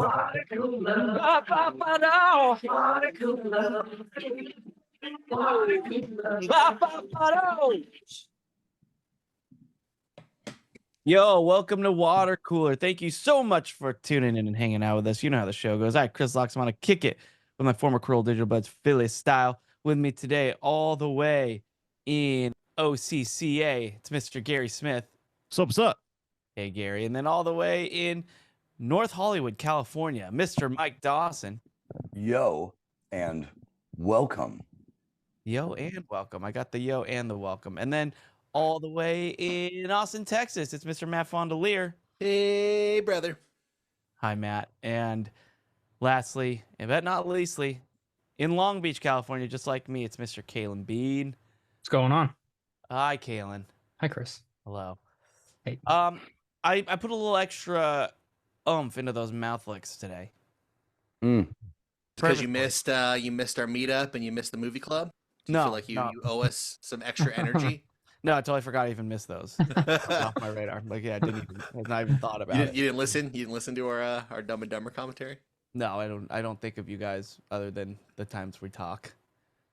Watercooler. Watercooler. Watercooler. Yo, welcome to Water Cooler. Thank you so much for tuning in and hanging out with us. You know how the show goes. I, Chris Locks, want to kick it with my former Cruel Digital Buds, Philly style. With me today, all the way in OCCA, it's Mr. Gary Smith. What's up? Hey, Gary. And then all the way in North Hollywood, California, Mr. Mike Dawson. Yo, and welcome. Yo and welcome. I got the yo and the welcome. And then all the way in Austin, Texas, it's Mr. Matt Fondelier. Hey, brother. Hi, Matt. And lastly, but not leastly, in Long Beach, California, just like me, it's Mr. Kalen Bean. What's going on? Hi, Kalen. Hi, Chris. Hello. Hey. I put a little extra oomph into those mouth licks today. Because you missed our meetup and you missed the movie club? Do you feel like you owe us some extra energy? No, I totally forgot I even missed those. Off my radar. Like, yeah, I had not even thought about it. You didn't listen? You didn't listen to our Dumb and Dumber commentary? No, I don't think of you guys other than the times we talk.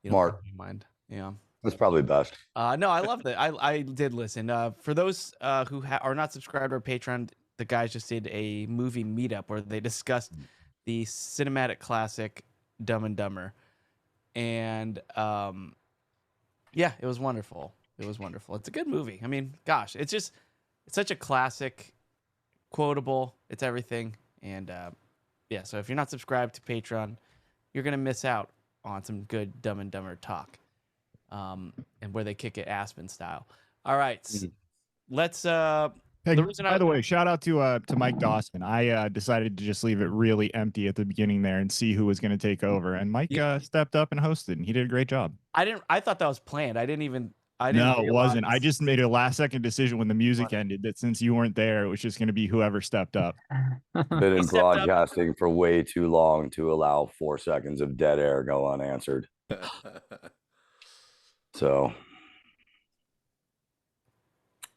You Mark. don't mind. Yeah. That's probably best. No, I loved it. I did listen. For those who are not subscribed to our Patreon, the guys just did a movie meetup where they discussed the cinematic classic Dumb and Dumber. And yeah, it was wonderful. It was wonderful. It's a good movie. I mean, gosh, it's such a classic, quotable. It's everything. And yeah, so if you're not subscribed to Patreon, you're going to miss out on some good Dumb and Dumber talk. And where they kick it Aspen style. All right, let's. Hey, by the way, shout out to Mike Dawson. I decided to just leave it really empty at the beginning there and see who was going to take over. And Mike stepped up and hosted, and he did a great job. I thought that was planned. I didn't. No, it wasn't. I just made a last-second decision when the music ended that since you weren't there, it was just going to be whoever stepped up. Been in broadcasting for way too long to allow 4 seconds of dead air go unanswered. So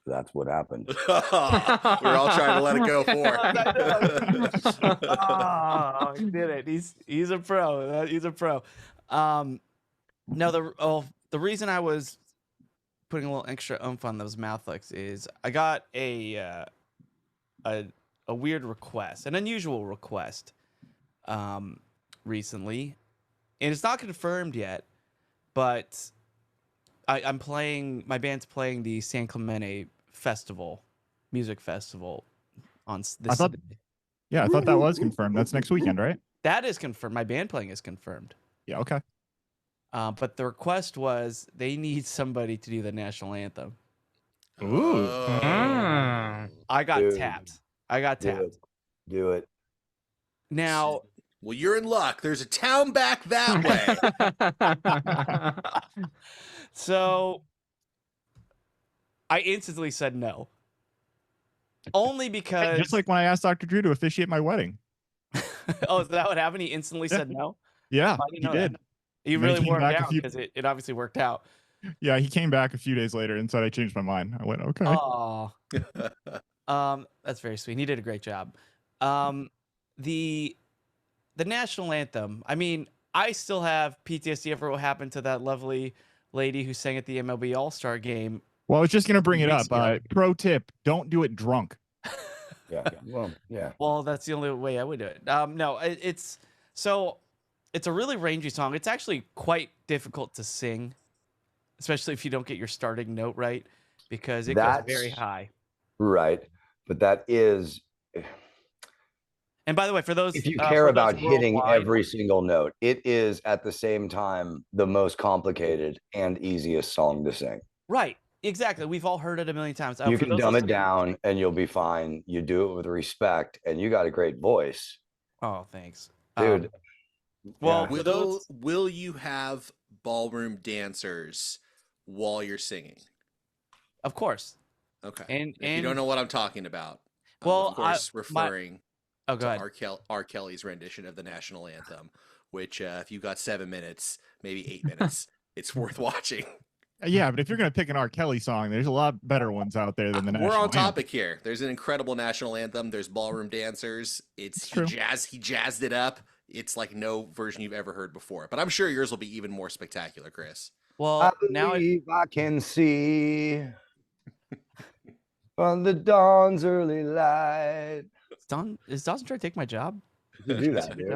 that's what happened. We're all trying to let it go for. Oh, he did it. He's a pro. He's a pro. No, the reason I was putting a little extra oomph on those mouth licks is I got a weird request, an unusual request, recently, and it's not confirmed yet, but I'm playing. My band's playing the San Clemente Festival, music festival, on this. Yeah, I thought that was confirmed. That's next weekend, right? That is confirmed. My band playing is confirmed. Yeah. Okay. But the request was they need somebody to do the national anthem. Ooh. I got tapped. Do it. Now. Well, you're in luck. There's a town back that way. So I instantly said no. Only because just like when I asked Dr. Drew to officiate my wedding. Oh, is that what happened? He instantly said no? Yeah, he did. He really worked out because it obviously worked out. Yeah, he came back a few days later and said I changed my mind. I went, okay. Oh. That's very sweet. He did a great job. The national anthem, I mean, I still have PTSD over what happened to that lovely lady who sang at the MLB All-Star game. Well, I was just going to bring it up. Pro tip, don't do it drunk. Yeah. Well, yeah. Well, that's the only way I would do it. No, it's a really rangy song. It's actually quite difficult to sing, especially if you don't get your starting note right, because it goes very high. Right. But that is... And by the way, for those... If you care about hitting every single note, it is at the same time the most complicated and easiest song to sing. Right. Exactly. We've all heard it a million times. You can dumb it down and you'll be fine. You do it with respect and you got a great voice. Oh, thanks. Dude. Well, will you have ballroom dancers while you're singing? Of course. Okay. And if you don't know what I'm talking about, well, of course, referring to R. Kelly's rendition of the national anthem, which if you got 7 minutes, maybe 8 minutes, it's worth watching. Yeah, but if you're gonna pick an R. Kelly song, there's a lot better ones out there than the national We're on anthem. topic here. There's an incredible national anthem. There's ballroom dancers. It's true. he jazzed it up. It's like no version you've ever heard before. But I'm sure yours will be even more spectacular, Chris. Well, I now believe I can see on the dawn's early light. Is Dawson trying to take my job? You do that, dude.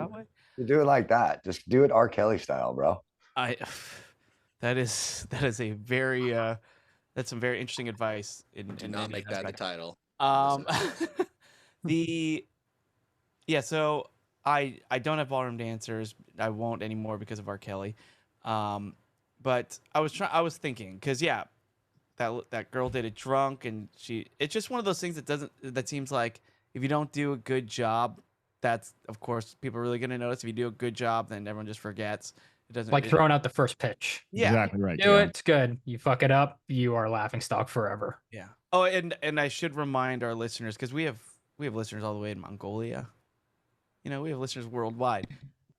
You do it like that. Just do it R. Kelly style, bro. That is a very that's some very interesting advice. Do not make that the title. So I don't have ballroom dancers. I won't anymore because of R. Kelly. But I was thinking, because that girl did it drunk, and it's just one of those things that seems like if you don't do a good job, that's, of course, people are really going to notice. If you do a good job, then everyone just forgets. It doesn't Like throwing out the first pitch. Yeah, exactly right. Do it. It's good. You fuck it up, you are laughing stock forever. Yeah. Oh, and I should remind our listeners, because we have listeners all the way in Mongolia. We have listeners worldwide.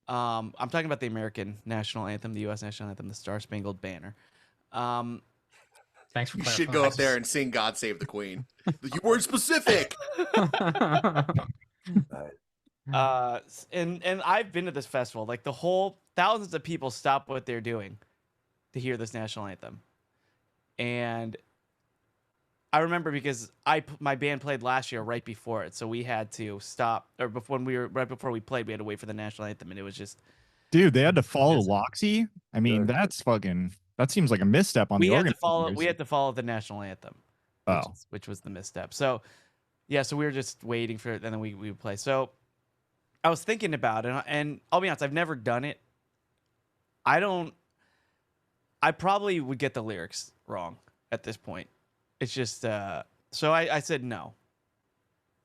I'm talking about the American national anthem, the U.S. national anthem, the Star Spangled Banner. Thanks for You clarifying. should go up there and sing "God Save the Queen." You weren't specific. And I've been to this festival. Like, the whole thousands of people stop what they're doing to hear this national anthem. And I remember because my band played last year right before it, so we had to stop, or right before we played, we had to wait for the national anthem, and it was just, dude, they had to follow Loxy. I mean, that seems like a misstep on the organizers. We had to follow the national anthem, which was the misstep. So yeah, so we were just waiting for it, and then we would play. So I was thinking about it, and I'll be honest, I've never done it. I probably would get the lyrics wrong at this point. It's just so I said no.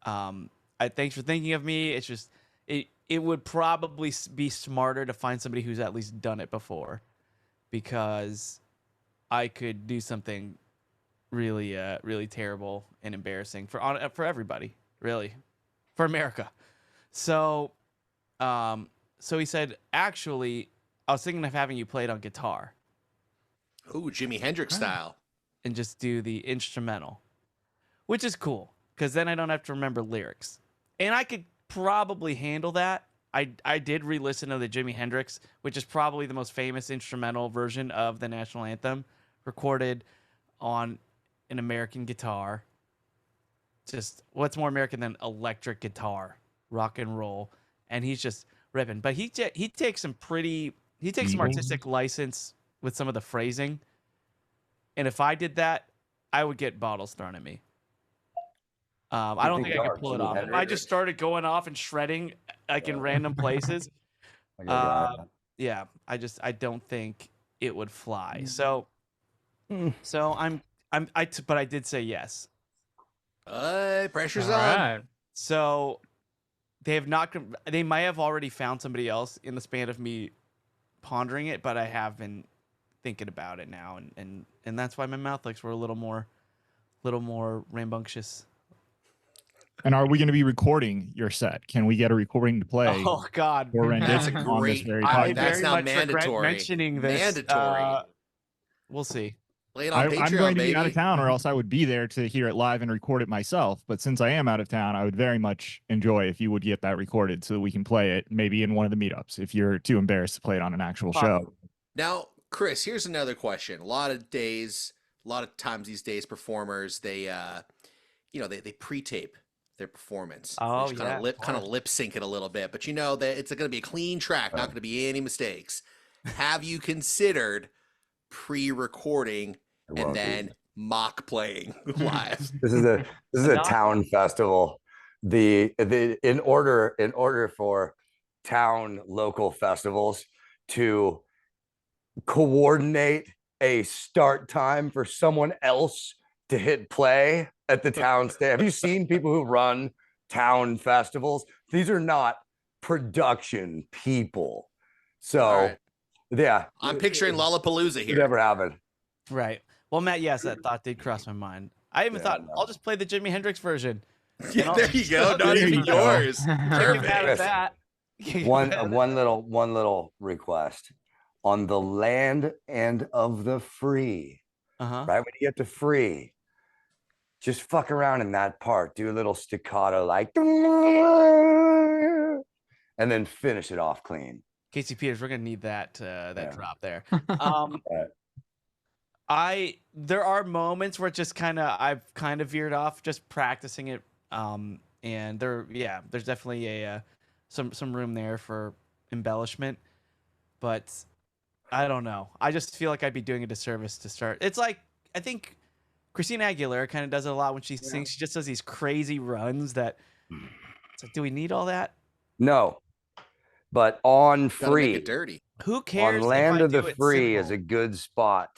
Thanks for thinking of me. It's just it would probably be smarter to find somebody who's at least done it before, because I could do something really really terrible and embarrassing for everybody, really, for America. So he said, actually, I was thinking of having you play it on guitar. Ooh, Jimi Hendrix style. And just do the instrumental, which is cool, because then I don't have to remember lyrics. And I could probably handle that. I did re-listen to the Jimi Hendrix, which is probably the most famous instrumental version of the national anthem, recorded on an American guitar. Just, what's more American than electric guitar, rock and roll? And he's just ripping. But he takes some artistic license with some of the phrasing. And if I did that, I would get bottles thrown at me. I don't think I could pull it off. If I just started going off and shredding, like, in random places, yeah, I don't think it would fly. So but I did say yes. Pressure's All on. right. So they might have already found somebody else in the span of me pondering it, but I have been thinking about it now, and that's why my mouth licks were a little more rambunctious. And are we going to be recording your set? Can we get a recording to play? Oh God, or That's a rendition on this great. very I topic? That's very now much regret mandatory. mentioning this. Mandatory. We'll see. Play it on Patreon, I'm going to baby. be out of town, or else I would be there to hear it live and record it myself. But since I am out of town, I would very much enjoy if you would get that recorded so that we can play it maybe in one of the meetups if you're too embarrassed to play it on an actual show. Now, Chris, here's another question. A lot of times these days, performers they pre-tape their performance. Oh, kind of lip sync it a little bit, but that it's going to be a clean track, not going to be any mistakes. Have you considered pre-recording and then mock playing live? This is a town festival. In order for town local festivals to coordinate a start time for someone else to hit play at the town stage. Have you seen people who run town festivals? These are not production people. So yeah, I'm picturing Lollapalooza here. It never happened. Right. Well, Matt, yes, that thought did cross my mind. I even thought I'll just play the Jimi Hendrix version. Yeah, there you go. Not even yours. That. One little request. On the land and of the free, Uh-huh. right when you get to free, just fuck around in that part, do a little staccato like, and then finish it off clean. Casey Peters, we're gonna need that Yeah. drop there. Right. There are moments where I've kind of veered off just practicing it. And there's definitely a some room there for embellishment, but I don't know. I just feel like I'd be doing a disservice to start. It's like I think Christina Aguilera kind of does it a lot when she sings. She just does these crazy runs that it's like, do we need all that? No, but on Gotta make free, it dirty. Who cares? on Land if I of the do it Free is simple? a good spot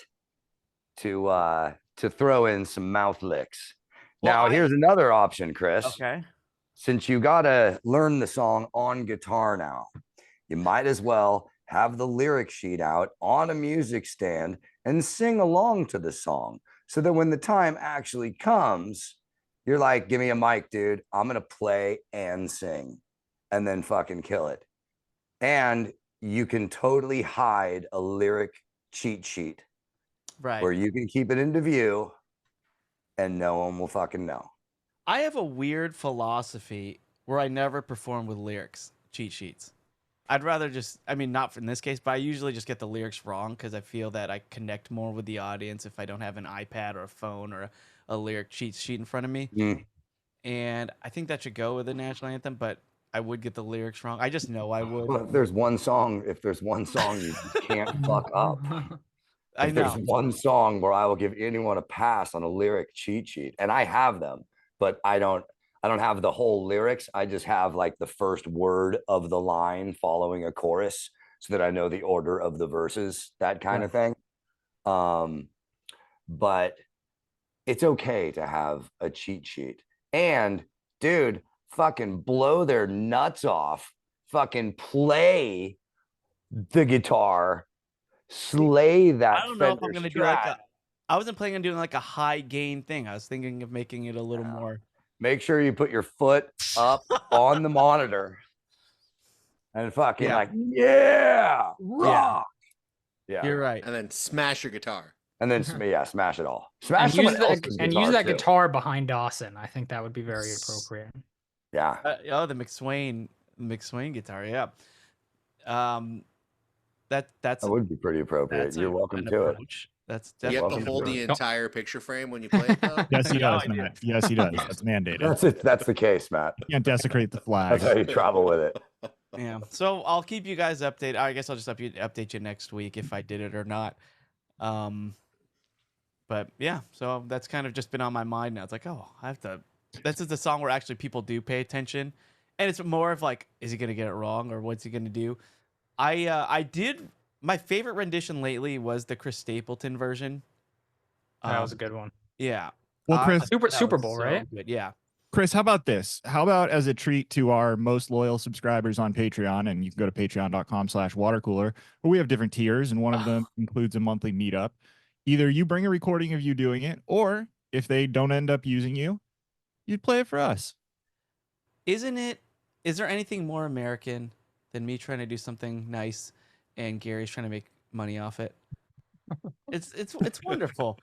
to throw in some mouth licks. Well, Now, here's another option, Chris. Okay. Since you gotta learn the song on guitar now, you might as well have the lyric sheet out on a music stand and sing along to the song, so that when the time actually comes, you're like, give me a mic, dude. I'm gonna play and sing, and then fucking kill it. And you can totally hide a lyric cheat sheet Right. where you can keep it into view and no one will fucking know. I have a weird philosophy where I never perform with lyrics, cheat sheets. I'd rather not in this case, but I usually just get the lyrics wrong because I feel that I connect more with the audience if I don't have an iPad or a phone or a lyric cheat sheet in front of me. And I think that should go with the national anthem, but I would get the lyrics wrong. I just know I would. Well, if there's one song you can't fuck up. I If know. there's one song where I will give anyone a pass on a lyric cheat sheet, and I have them, but I don't have the whole lyrics. I just have like the first word of the line following a chorus so that I know the order of the verses, that kind of thing. But it's okay to have a cheat sheet. And dude, fucking blow their nuts off, fucking play the guitar, slay that I don't know if Fender I'm gonna do Strat. I wasn't planning on doing like a high gain thing. I was thinking of making it a little more. Make sure you put your foot up on the monitor and fucking rock. Yeah. You're right. And then smash your guitar. And then smash it all. Smash And someone use else's that guitar too. guitar behind Dawson. I think that would be very appropriate. Yeah. The McSwain guitar. Yeah. That would be pretty appropriate. You're welcome to it. That's You definitely have to hold the approach. entire picture frame when you play it, though. Yes, he does, idea. Matt. Yes, he does. That's mandated. That's the case, Matt. You can't desecrate the flag. That's how you travel with it. Yeah. So I'll keep you guys updated. I guess I'll just update you next week if I did it or not. But yeah, so that's kind of just been on my mind now. It's like, oh, I have to. This is the song where actually people do pay attention, and it's more of like, is he gonna get it wrong or what's he gonna do? I did. My favorite rendition lately was the Chris Stapleton version. That was a good one. Yeah. Well, Chris, Super Bowl, right? Good. Yeah. Chris, how about this? How about as a treat to our most loyal subscribers on Patreon, and you can go to patreon.com/watercooler, where we have different tiers, and one of them includes a monthly meetup. Either you bring a recording of you doing it, or if they don't end up using you, you'd play it for us. Is there anything more American than me trying to do something nice and Gary's trying to make money off it? It's wonderful.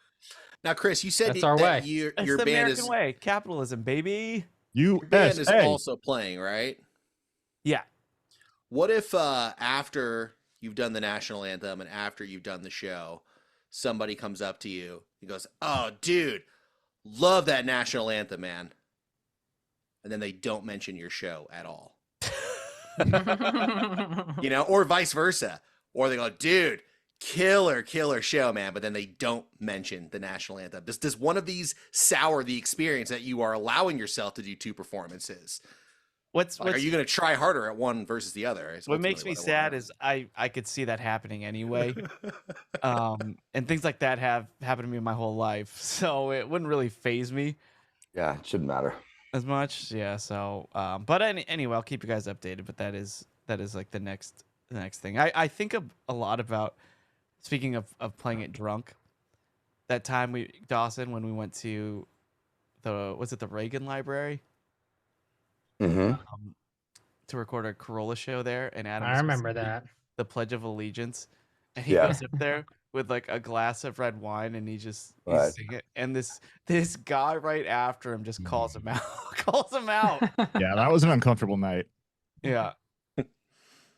Now, Chris, you said That's our way. your It's the band American is way. Capitalism, baby. your band is USA. also playing, right? Yeah. What if after you've done the national anthem and after you've done the show, somebody comes up to you and goes, "Oh, dude, love that national anthem, man," and then they don't mention your show at all? Or vice versa. Or they go, "Dude, killer show, man," but then they don't mention the national anthem. Does one of these sour the experience that you are allowing yourself to do two performances? Are you going to try harder at one versus the other? What makes me sad is I could see that happening anyway. And things like that have happened to me my whole life. So it wouldn't really faze me Yeah, it shouldn't matter. as much. Yeah. So, but anyway, I'll keep you guys updated, but that is like the next thing. I think a lot about, speaking of playing it drunk, that time Dawson, when we went to the Reagan Library to record a Corolla show there, and Adam I remember that. the Pledge of Allegiance, and he Yeah. goes up there with like a glass of red wine, and he's Right. singing, and this guy right after him just calls him out, calls him out. Yeah, that was an uncomfortable night. Yeah,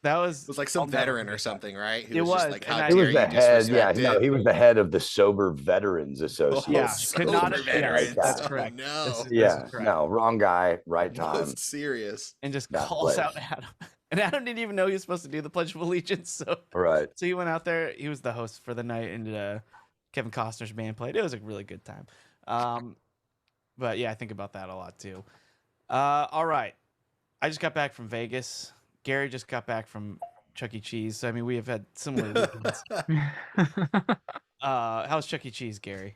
that It was was like I'll some never veteran or forget that. something, right? Who It was just was, like, and how I- He dare was you the head. disrespect Yeah, no, it? he was the head of the Sober Veterans Association. Could not Sober have- yes, veterans. that's Oh, correct. no. This is Yeah, correct. no, wrong guy, right time. Most serious. And just That calls out place. Adam. And Adam didn't even know he was supposed to do the Pledge of Allegiance. So Right. So he went out there. He was the host for the night, and Kevin Costner's band played. It was a really good time. But yeah, I think about that a lot too. All right, I just got back from Vegas. Gary just got back from Chuck E. Cheese. So I mean, we have had similar weekends. How's Chuck E. Cheese, Gary?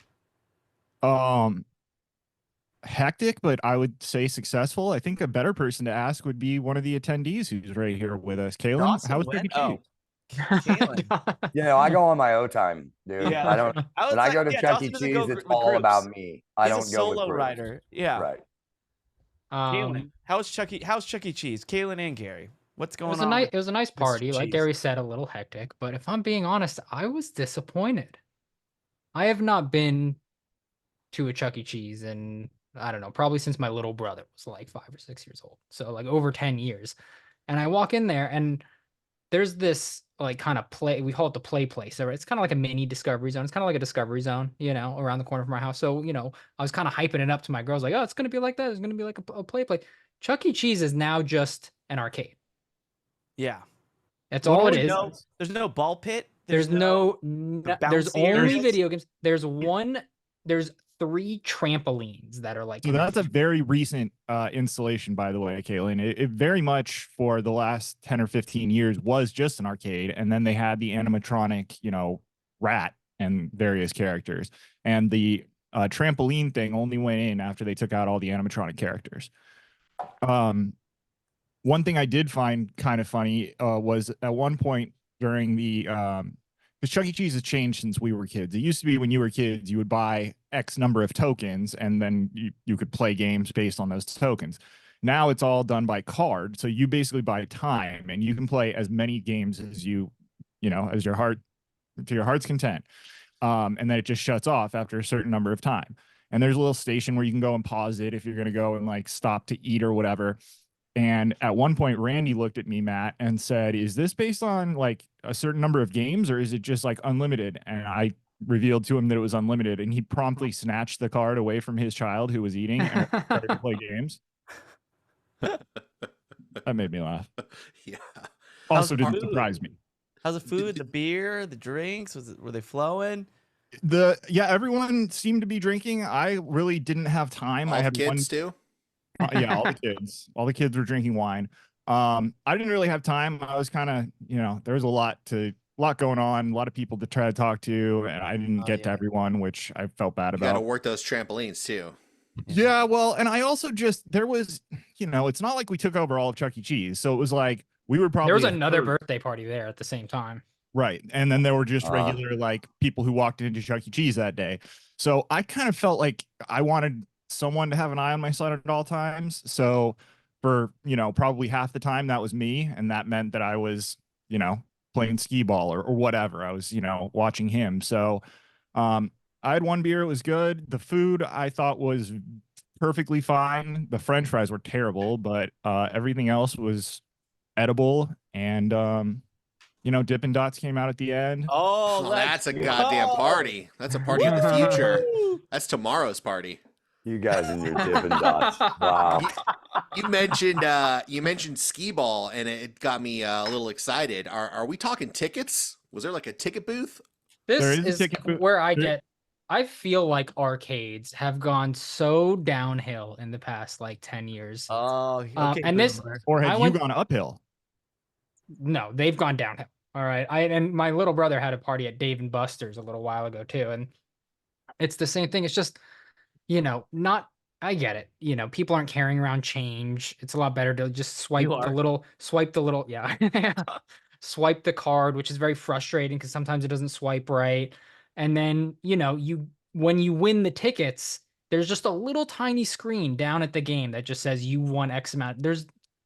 Hectic, but I would say successful. I think a better person to ask would be one of the attendees who's right here with us. Kaylin, Dawson how was Chuck went? E. Cheese? Kaylin. You know, I go on my O time, dude. Yeah, I don't. I was When I like, go to yeah, Chuck E. Dawson doesn't go Cheese, it's with all groups. about me. I He's don't a go with solo groups. rider. Yeah. Right. Kaylin, how's Chuck E. Cheese? Kaylin and Gary, what's going on? It was a nice party. Like Cheese. Gary said, a little hectic. But if I'm being honest, I was disappointed. I have not been to a Chuck E. Cheese in, I don't know, probably since my little brother was like 5 or 6 years old. So like over 10 years. And I walk in there and there's this like kind of play, we call it the play place. So it's kind of like a mini Discovery Zone. It's kind of like a Discovery Zone, you know, around the corner from my house. So, you know, I was kind of hyping it up to my girls like, oh, it's going to be like that. It's going to be like a play. Chuck E. Cheese is now just an arcade. Yeah. That's all it is. There's no ball pit. There's the there's bouncy only areas? video games. There's 3 trampolines that are like. So that's a very recent installation, by the way, Kaylin. It very much for the last 10 or 15 years was just an arcade. And then they had the animatronic, you know, rat and various characters. And the trampoline thing only went in after they took out all the animatronic characters. One thing I did find kind of funny was at one point during the because Chuck E. Cheese has changed since we were kids. It used to be when you were kids, you would buy X number of tokens and then you could play games based on those tokens. Now it's all done by card. So you basically buy time and you can play as many games as you know, as your heart's content. And then it just shuts off after a certain number of time. And there's a little station where you can go and pause it if you're going to go and like stop to eat or whatever. And at one point, Randy looked at me, Matt, and said, is this based on like a certain number of games or is it just like unlimited? And I revealed to him that it was unlimited. And he promptly snatched the card away from his child who was eating and started to play games. That made me laugh. Yeah. Also didn't surprise me. How's the food, the beer, the drinks? Were they flowing? Everyone seemed to be drinking. I really didn't have time. All I had kids too. Yeah, all the kids were drinking wine. I didn't really have time. I was kind of, you know, there was a lot going on, a lot of people to try to talk to, and I didn't get to everyone, which I felt bad You about. got to work those trampolines too. Yeah, well, and I also there was, you know, it's not like we took over all of Chuck E. Cheese, so it was like we were probably there was another birthday party there at the same time. Right. And then there were just regular like people who walked into Chuck E. Cheese that day. So I kind of felt like I wanted someone to have an eye on my son at all times. So for, you know, probably half the time that was me. And that meant that I was, you know, playing skee ball or whatever. I was, you know, watching him. So I had one beer. It was good. The food I thought was perfectly fine. The French fries were terrible, but everything else was edible. And, you know, Dippin' Dots came out at the end. Oh, that's a goddamn party. That's a party of the future. That's tomorrow's party. You guys and your Dippin' Dots. Wow. You mentioned skee ball, and it got me a little excited. Are we talking tickets? Was there like a ticket booth? This is where I feel like arcades have gone so downhill in the past like 10 years. Oh, okay. And this, or have you gone uphill? No, they've gone downhill. All right. And my little brother had a party at Dave and Buster's a little while ago too. And it's the same thing. It's just, you know, I get it. You know, people aren't carrying around change. It's a lot better to just swipe the little, yeah. Swipe the card, which is very frustrating because sometimes it doesn't swipe right. And then, you know, when you win the tickets, there's just a little tiny screen down at the game that just says you won X amount.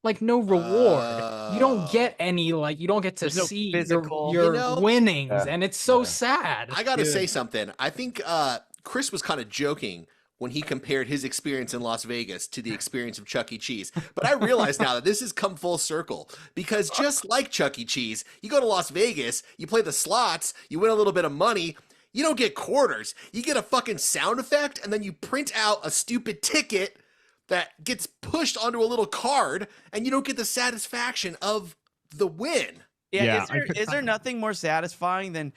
like no reward. You don't get any, like, you don't get to There's no see physical- your You know, winnings, Yeah, and it's so yeah. sad. I gotta Dude. say something. I think Chris was kind of joking when he compared his experience in Las Vegas to the experience of Chuck E. Cheese. But I realize now that this has come full circle, because just like Chuck E. Cheese, you go to Las Vegas, you play the slots, you win a little bit of money. You don't get quarters. You get a fucking sound effect, and then you print out a stupid ticket that gets pushed onto a little card, and you don't get the satisfaction of the win. Yeah, Yeah, is there nothing more satisfying than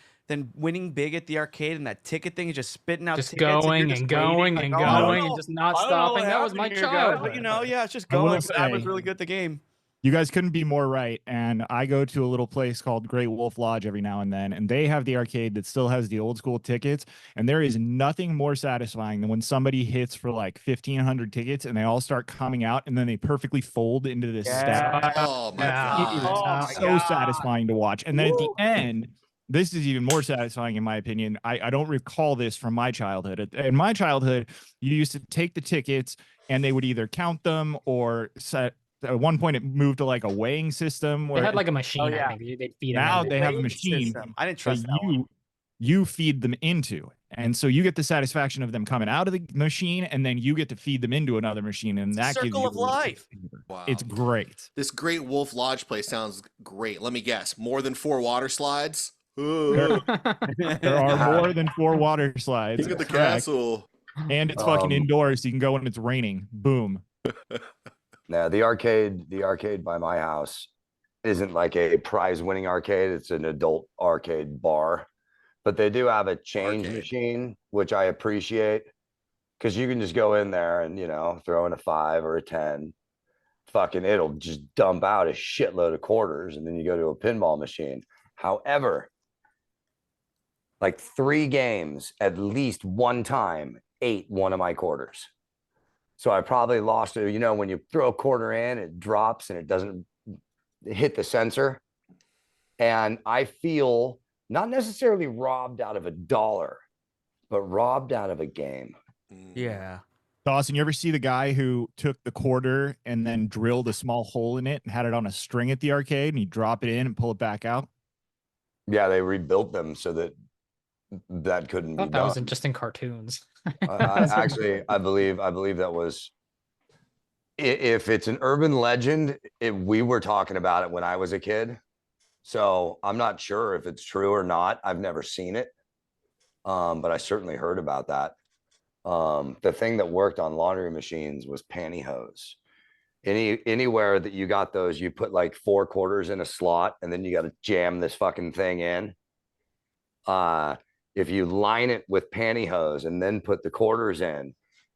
winning big at the arcade and that ticket thing is just spitting out Just tickets and you're going just and waiting, going like, and "Oh, I don't going know. and just not I don't know what stopping. That was my happened here, guys," but childhood. you know, yeah, it's just I will going. But I was say- really good at the game. You guys couldn't be more right. And I go to a little place called Great Wolf Lodge every now and then, and they have the arcade that still has the old school tickets. And there is nothing more satisfying than when somebody hits for like 1,500 tickets and they all start coming out and then they perfectly fold into this stack. Oh my Yeah. It is Oh my so God. satisfying to watch. And then at the end, this is even more satisfying in my opinion. I don't recall this from my childhood. In my childhood, you used to take the tickets and they would either count them or set. At one point, it moved to like a weighing system They where had like a machine. yeah. I think they'd feed them now in. they have a Weighing machine system. I didn't that trust that one. you feed them into. And so you get the satisfaction of them coming out of the machine, and then you get to feed them into another machine, and that gives circle you of life. Wow. It's great. This Great Wolf Lodge place sounds great. Let me guess. More than 4 water slides? There, Ooh. there are more than 4 water slides. Look at the correct. castle. And it's fucking Um, indoors, so you can go when it's raining. Boom. Now the arcade by my house isn't like a prize winning arcade. It's an adult arcade bar, but they do have a change Arcade. machine, which I appreciate because you can just go in there and, you know, throw in a 5 or a 10. Fucking it'll just dump out a shitload of quarters, and then you go to a pinball machine. However, like 3 games at least one time ate one of my quarters. So I probably lost it. You know, when you throw a quarter in, it drops and it doesn't hit the sensor. And I feel not necessarily robbed out of a dollar, but robbed out of a game. Yeah. Dawson, you ever see the guy who took the quarter and then drilled a small hole in it and had it on a string at the arcade, and he'd drop it in and pull it back out? Yeah, they rebuilt them so that that couldn't I be thought that done. was just in cartoons. I believe that was. If it's an urban legend, we were talking about it when I was a kid, so I'm not sure if it's true or not. I've never seen it, but I certainly heard about that. The thing that worked on laundry machines was pantyhose. Anywhere that you got those, you put like 4 quarters in a slot, and then you got to jam this fucking thing in. If you line it with pantyhose and then put the quarters in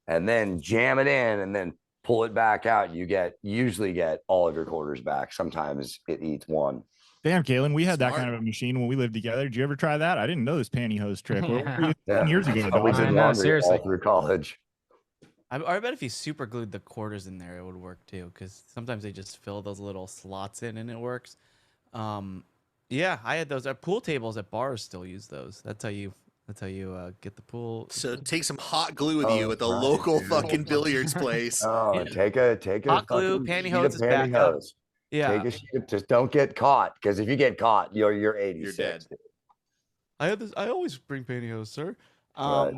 and then jam it in and then pull it back out, you usually get all of your quarters back. Sometimes it eats one. Damn, Kalen, we had that Smart. kind of a machine when we lived together. Did you ever try that? I didn't know this pantyhose trick. What were you Yeah. 10 years ago? That's how we Dawson? did I know, laundry seriously. all through college. I bet if you super glued the quarters in there, it would work too. Because sometimes they just fill those little slots in and it works. Yeah, I had those. Pool tables at bars still use those. That's how you get the pool. So take some hot glue with Oh, you at the right, local dude. fucking billiards place. Oh, Yeah. take a Hot glue, fucking sheet pantyhose of is back up. pantyhose. Yeah, Take a sheet. Just don't get caught, because if you get caught, you're 86. dead. I had this. I always bring pantyhose, sir. Right.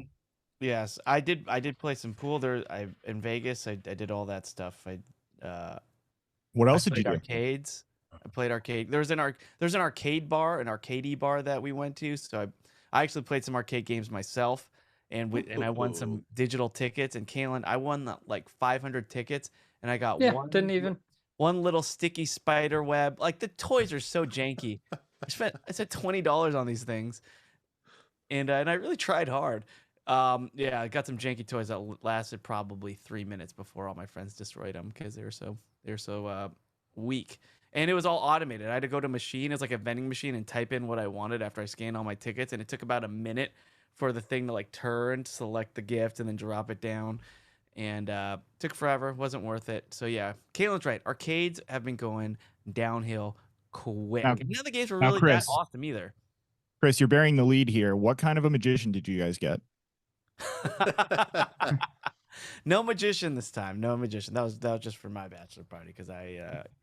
Yes, I did play some pool there. In Vegas. I did all that stuff. What I else did you played do? arcades. I played arcade. There's an arcade bar, an arcadey bar that we went to. So I actually played some arcade games myself, and I won some digital tickets. And Kalen, I won like 500 tickets, and I got Yeah, didn't even. one little sticky spider web. Like the toys are so janky. I spent $20 on these things, and I really tried hard. Yeah, I got some janky toys that lasted probably 3 minutes before all my friends destroyed them because they're so weak. And it was all automated. I had to go to a machine. It's like a vending machine and type in what I wanted after I scanned all my tickets. And it took about a minute for the thing to like turn, select the gift, and then drop it down. And took forever. Wasn't worth it. So yeah, Caitlin's right. Arcades have been going downhill quick. Now- And none of the games were now, really Chris. that awesome either. Chris, you're bearing the lead here. What kind of a magician did you guys get? No magician this time. No magician. That was just for my bachelor party because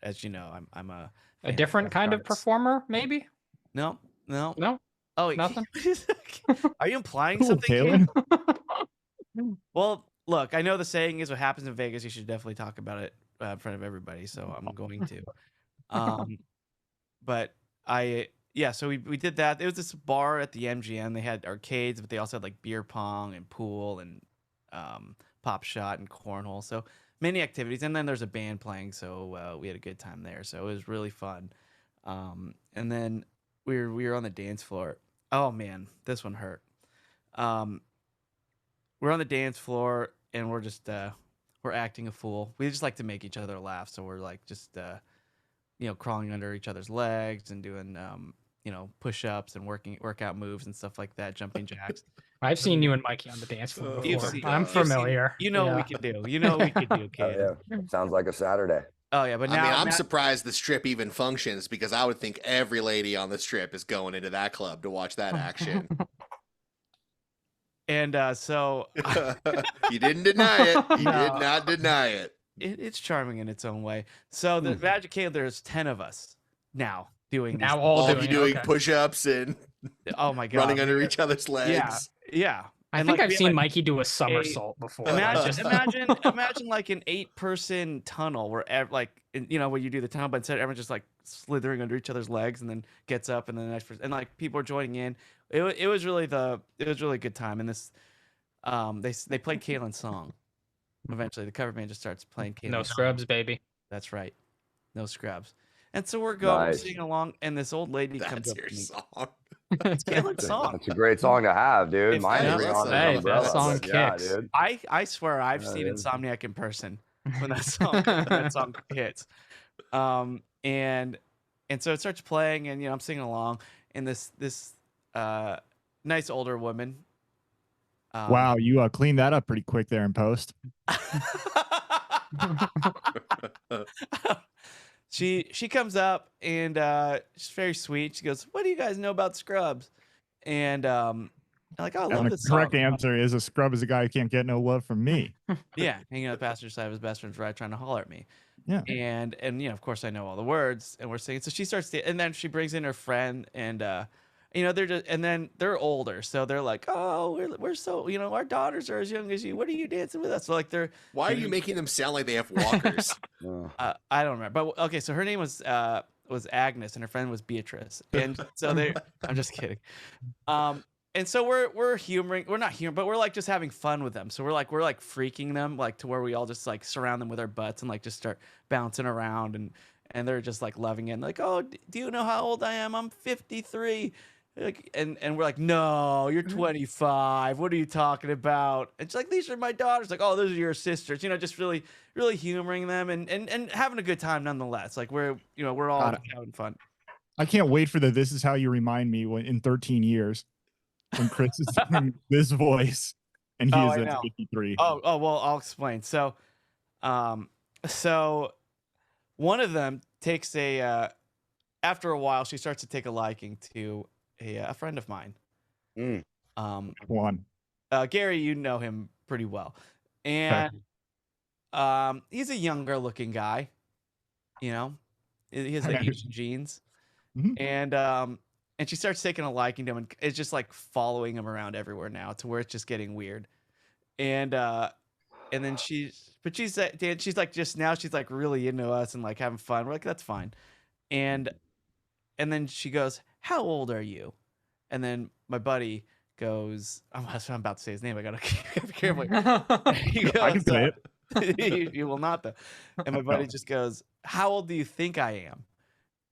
as you know, I'm a A fan of different kind of arts. performer, maybe? No. No? Oh, Nothing? Are you implying Cool, something? Taylor. Kane? Well, look, I know the saying is what happens in Vegas. You should definitely talk about it in front of everybody. So I'm going to. But so we did that. It was this bar at the MGM. They had arcades, but they also had like beer pong and pool and pop shot and cornhole. So many activities. And then there's a band playing. So we had a good time there. So it was really fun. And then we were on the dance floor. Oh man, this one hurt. We're on the dance floor and we're just we're acting a fool. We just like to make each other laugh. So we're like just crawling under each other's legs and doing push-ups and workout moves and stuff like that, jumping jacks. I've seen you and Mikey on the dance floor You've before. seen- I'm you've seen- familiar. You know what we Yeah. could do. You know what we could do, Oh, kid. yeah. Sounds like a Saturday. Oh yeah, but I now mean, I'm now- surprised the strip even functions because I would think every lady on the strip is going into that club to watch that action. and so You didn't deny it. You No. did not deny it. it's charming in its own way. So the Magic Kingdom, there's 10 of us now doing Now these all All things. of you doing it, doing okay. push-ups and Oh my god, running under each other's yeah, legs. yeah. I And, think like, I've we seen had, Mikey do a somersault before. imagine like an 8-person tunnel where where you do the tunnel, but instead everyone's just like slithering under each other's legs and then gets up and then the next person, and like people are joining in. It was really a good time. And this they played Kaylin's song. Eventually the cover band just starts playing Kaylin's No song. scrubs, baby. That's right. No scrubs. And so we're going, we're Nice. singing along, and this old lady comes That's up your to me. song. It's Kaylin's song. That's a great song to have, dude. If- Mine's Yeah, Ring that's on a- the hey, that Umbrella. song Yeah, kicks. dude. I swear I've Yeah, seen it is. Insomniac in person when that song hits. And so it starts playing, and I'm singing along, and this nice older woman. Wow, you cleaned that up pretty quick there in post. She comes up and she's very sweet. She goes, "What do you guys know about Scrubs?" And I'm like, "Oh, I And love the this correct song." answer is a scrub is a guy who can't get no love from me. Yeah, hanging out the passenger side of his best friend's ride, trying to holler at me. Yeah. And of course I know all the words, and we're singing. So she starts and then she brings in her friend, and they're just, and then they're older, so they're like, "Oh, we're so, our daughters are as young as you. What are you dancing with us?" So like Why are you making them sound like they have walkers? I don't remember, but okay. So her name was Agnes, and her friend was Beatrice, and so I'm just kidding. And so we're not humoring, but we're like just having fun with them. So we're like freaking them, like to where we all just like surround them with our butts and like just start bouncing around, and they're just like loving it. And like, "Oh, do you know how old I am? I'm 53. Like, and we're like, "No, you're 25. What are you talking about?" And she's like, "These are my daughters." Like, "Oh, those are your sisters." Just really, really humoring them and having a good time nonetheless. Like we're all Got it. having fun. I can't wait for This Is How You Remind Me in 13 years when Chris is doing this voice and he Oh, is I at know. 53. Oh, well, I'll explain. So one of them takes after a while, she starts to take a liking to a friend of mine. One. Gary, you know him pretty well. And he's a younger looking guy. He has the Asian genes. Mhm. And she starts taking a liking to him, and it's just like following him around everywhere now, to where it's just getting weird. And then she's like, just now she's like really into us and like having fun. We're like, "That's fine." And then she goes, "How old are you?" And then my buddy goes, I'm about to say his name. I gotta be careful. He I can goes, say it. you will not though. And my buddy just goes, "How old do you think I am?"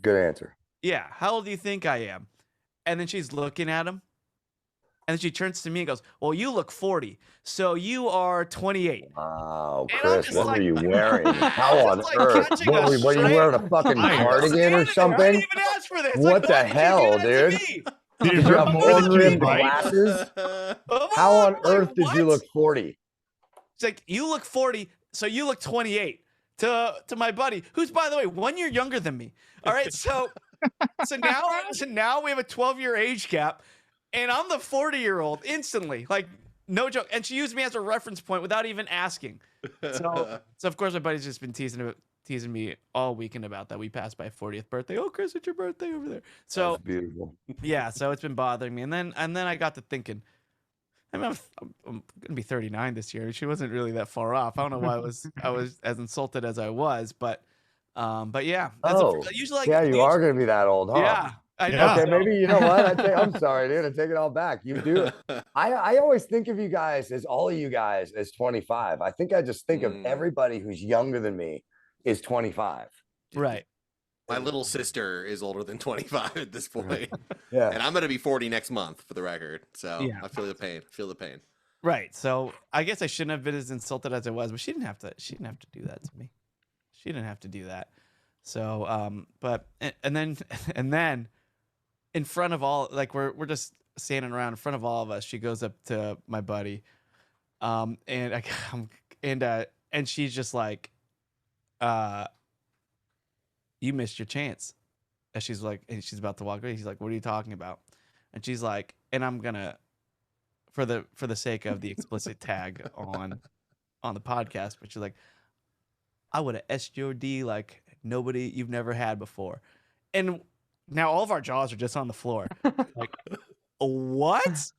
Good answer. Yeah, "How old do you think I am?" And then she's looking at him. And then she turns to me and goes, "Well, you look 40, so you are 28. Wow, And I'm Chris, just what like- were you wearing? How just on like earth? catching What a were you stray- wearing? A fucking I cardigan or I something? didn't even ask for this. What Like, the why would you do hell, that to dude? me? Did Did it you hurt have more than horn-rimmed you, right? glasses? Come How on like, earth did you what? look 40? It's like, you look 40, so you look 28 to my buddy, who's, by the way, 1 year younger than me. All right, so now we have a 12-year age gap, and I'm the 40-year-old instantly. Like, No joke. And she used me as a reference point without even asking. So of course my buddy's just been teasing me all weekend about that. We passed my 40th birthday. Oh, Chris, it's your birthday over there. So That's beautiful. yeah, so it's been bothering me. And then I got to thinking, I mean, I'm gonna be 39 this year. She wasn't really that far off. I don't know why I was as insulted as I was, but yeah. Usually, yeah, you are gonna be that old, huh? Yeah, I know. Yeah. Okay, maybe you know what? I'm sorry, dude. I take it all back. You do. I always think of you guys as all of you guys as 25. I think I just think of everybody who's younger than me is 25. Right. My little sister is older than 25 at this point. Yeah. And I'm going to be 40 next month, for the record. So Yeah. I feel the pain. Right. So I guess I shouldn't have been as insulted as I was, but she didn't have to do that to me. She didn't have to do that. So but and then in front of all, like we're just standing around in front of all of us, she goes up to my buddy. And she's just like, you missed your chance. And she's she's about to walk away. He's like, what are you talking about? And she's like, and I'm gonna, for the sake of the explicit tag on the podcast, but she's like, I would have S'd your D like nobody you've never had before. And now all of our jaws are just on the floor. Like, what?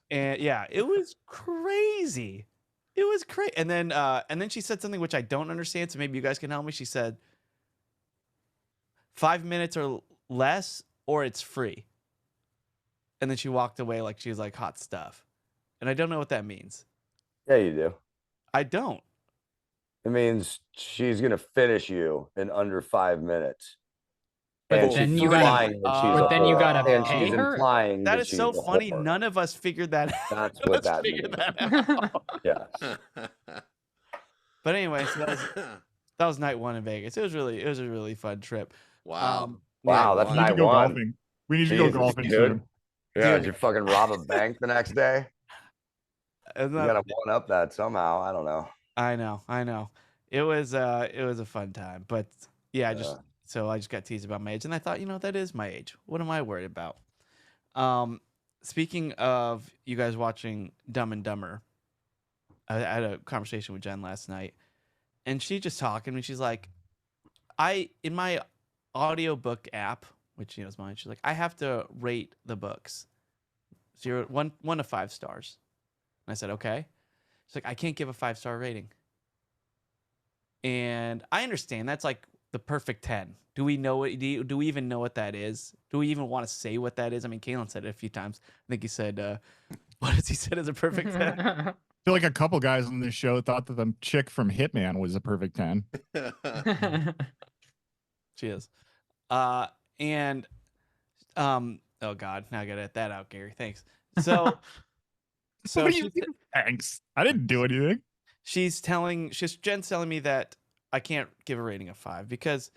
And yeah, it was crazy. It was crazy. And then she said something which I don't understand, so maybe you guys can help me. She said, 5 minutes or less, or it's free. And then she walked away like she was like hot stuff. And I don't know what that means. Yeah, you do. I don't. It means she's gonna finish you in under 5 minutes. But And then she's you gotta- implying that she's but a then you whore. gotta And pay she's her? implying That is she's so a funny. whore. None of us figured that out. That's None of what us that figured means. that out. Yes. But anyway, so that was night one in Vegas. It was a really fun trip. Wow. Wow, yeah, that's We need to night go one. golfing. We need to go Jesus, golfing dude. soon. Yeah, Dude. did you fucking rob a bank the next day? And You that- gotta one up that somehow. I don't know. I know. It was a fun time, but yeah, I just got teased about my age, and I thought, that is my age. What am I worried about? Speaking of you guys watching Dumb and Dumber, I had a conversation with Jen last night, and she just talking, and she's like, in my audiobook app, which is mine, she's like, I have to rate the books 1 to 5 stars. And I said, okay. She's like, I can't give a 5-star rating. And I understand that's like the perfect 10. Do we know what? Do we even know what that is? Do we even want to say what that is? I mean, Kalen said it a few times. I think he said, what has he said is a perfect 10? I feel like a couple guys on this show thought that the chick from Hitman was a perfect 10. She is. Oh God, now I gotta edit that out, Gary. Thanks. So What do you think? Thanks. I didn't do anything. Jen's telling me that I can't give a rating of 5 because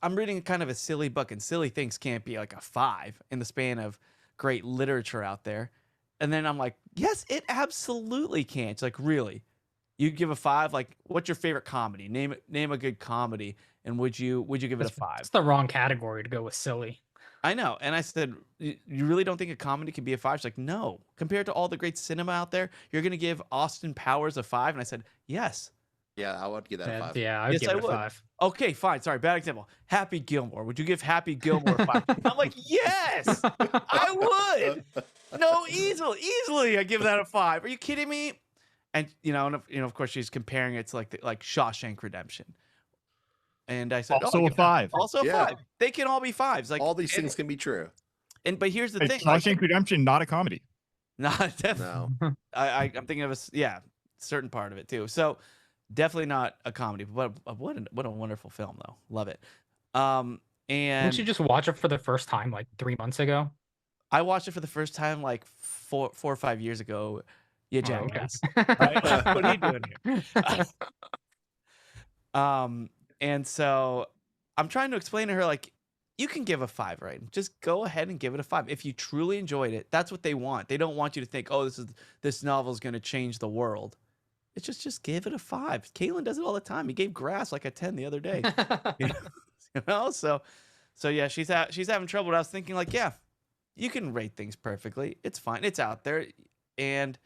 I'm reading kind of a silly book, and silly things can't be like a 5 in the span of great literature out there. And then I'm like, yes, it absolutely can. It's like, really? You give a 5? Like, what's your favorite comedy? Name a good comedy, and would you give it a 5? It's the wrong category to go with silly. I know. And I said, you really don't think a comedy can be a 5? She's like, no. Compared to all the great cinema out there, you're going to give Austin Powers a 5? And I said, yes. Yeah, I would give that a 5. Yeah, I would give it a 5. Okay, fine. Sorry, bad example. Happy Gilmore. Would you give Happy Gilmore a 5? I'm like, yes, I would. No, easily I give that a 5. Are you kidding me? And, of course, she's comparing it to like Shawshank Redemption. And I said, Also a 5. Also a 5. They can all be 5s. Like all these things can be true. But here's the Hey, thing. Shawshank Redemption, not a comedy. Not No. I'm thinking of certain part of it too. So definitely not a comedy, but what a wonderful film though. Love it. And Didn't you just watch it for the first time like 3 months ago? I watched it for the first time like 4 or 5 years ago. Yeah, Oh, okay. jackass. Right? What are you doing here? And so I'm trying to explain to her, like, you can give a 5, right? Just go ahead and give it a 5. If you truly enjoyed it, that's what they want. They don't want you to think, oh, this novel is going to change the world. It's just give it a 5. Caitlin does it all the time. He gave Grass like a 10 the other day. So yeah, she's having trouble. But I was thinking, like, yeah, you can rate things perfectly. It's fine. It's out there. And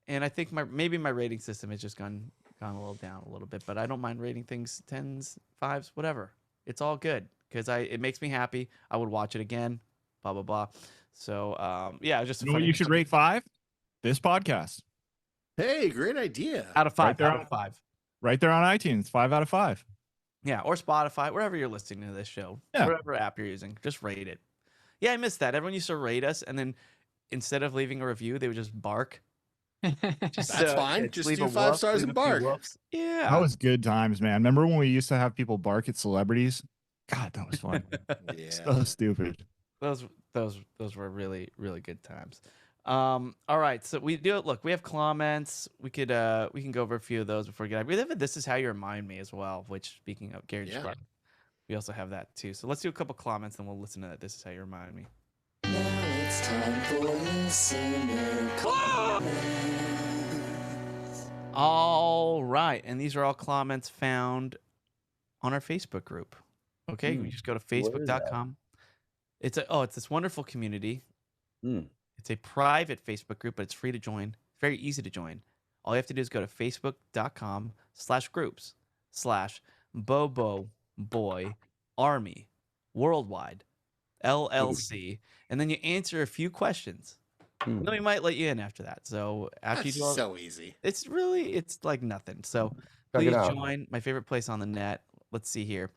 and I think maybe my rating system has just gone a little down a little bit, but I don't mind rating things 10s, 5s, whatever. It's all good because it makes me happy. I would watch it again. Blah blah blah. So yeah, just You know what you should rate 5? This podcast. Hey, great idea. out of 5. Right there out on- of 5. Right there on iTunes, 5 out of 5. Yeah, or Spotify, wherever you're listening to this show, Yeah. whatever app you're using, just rate it. Yeah, I missed that. Everyone used to rate us, and then instead of leaving a review, they would just bark. That's fine. Just leave do a 5 woof, stars leave and a few bark. woofs. Yeah, That was good times, man. Remember when we used to have people bark at celebrities? God, that was fun. Yeah. So stupid. those were really really good times. All right, so we do look. We have comments. We can go over a few of those before we get out. We have a This Is How You Remind Me as well. Which, speaking of Gary, Yeah. described, we also have that too. So let's do a couple comments and we'll listen to that. This Is How You Remind Me. Now it's time for listener comments. All right, and these are all comments found on our Facebook group. Okay, you just go to is that? facebook.com. It's this wonderful community. Hmm. It's a private Facebook group, but it's free to join. Very easy to join. All you have to do is go to facebook.com/groups/Bobo Boy Army Worldwide LLC, and then you answer a few questions. Hmm. And then we might let you in after that. So after That's you do all, so easy. it's like nothing. So Check please it out. join. My favorite place on the net. Let's see here.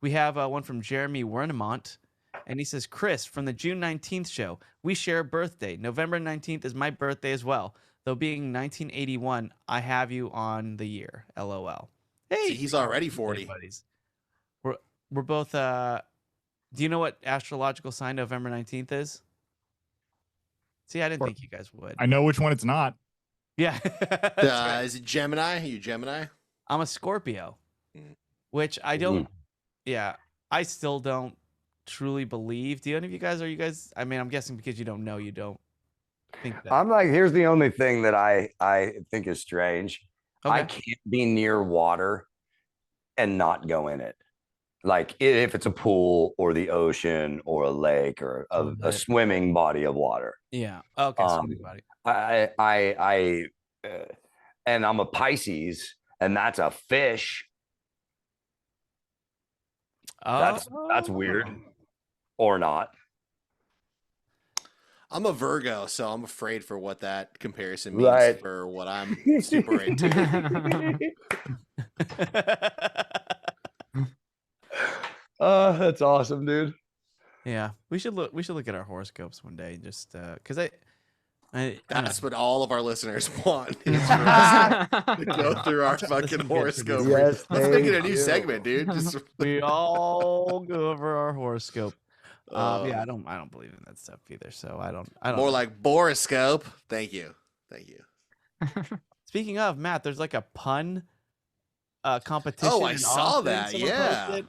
We have one from Jeremy Wernmont, and he says, Chris, from the June 19th show, we share a birthday. November 19th is my birthday as well. Though being 1981, I have you on the year. LOL. Hey, See, he's already hey, 40. buddies. We're both. Do you know what astrological sign November 19th is? See, I didn't think you guys would. I know which one it's not. Yeah. That's right. Is it Gemini? Are you Gemini? I'm a Scorpio, Mm. which I don't. Yeah, I still don't truly believe. Do any of you guys? Are you guys? I mean, I'm guessing because you don't know, you don't think that. I'm like, here's the only thing that I think is strange. I Okay. can't be near water and not go in it. Like if it's a pool or the ocean or a lake or a swimming body of water. Yeah. Okay. Swimming body. And I'm a Pisces, and that's a fish. That's weird, or not. I'm a Virgo, so I'm afraid for what that comparison means Right. for what I'm super into. That's awesome, dude. Yeah, we should look at our horoscopes one day, just because I That's what all of our listeners want is for us to go through our fucking horoscope. Yes, Let's make it a thank new you. segment, dude. Just we all go over our horoscope. Yeah, uh, I don't believe in that stuff either. So I don't. more like boroscope. Thank you. Speaking of Matt, there's like a pun competition. Oh, I in saw Austin that. someone Yeah. posted.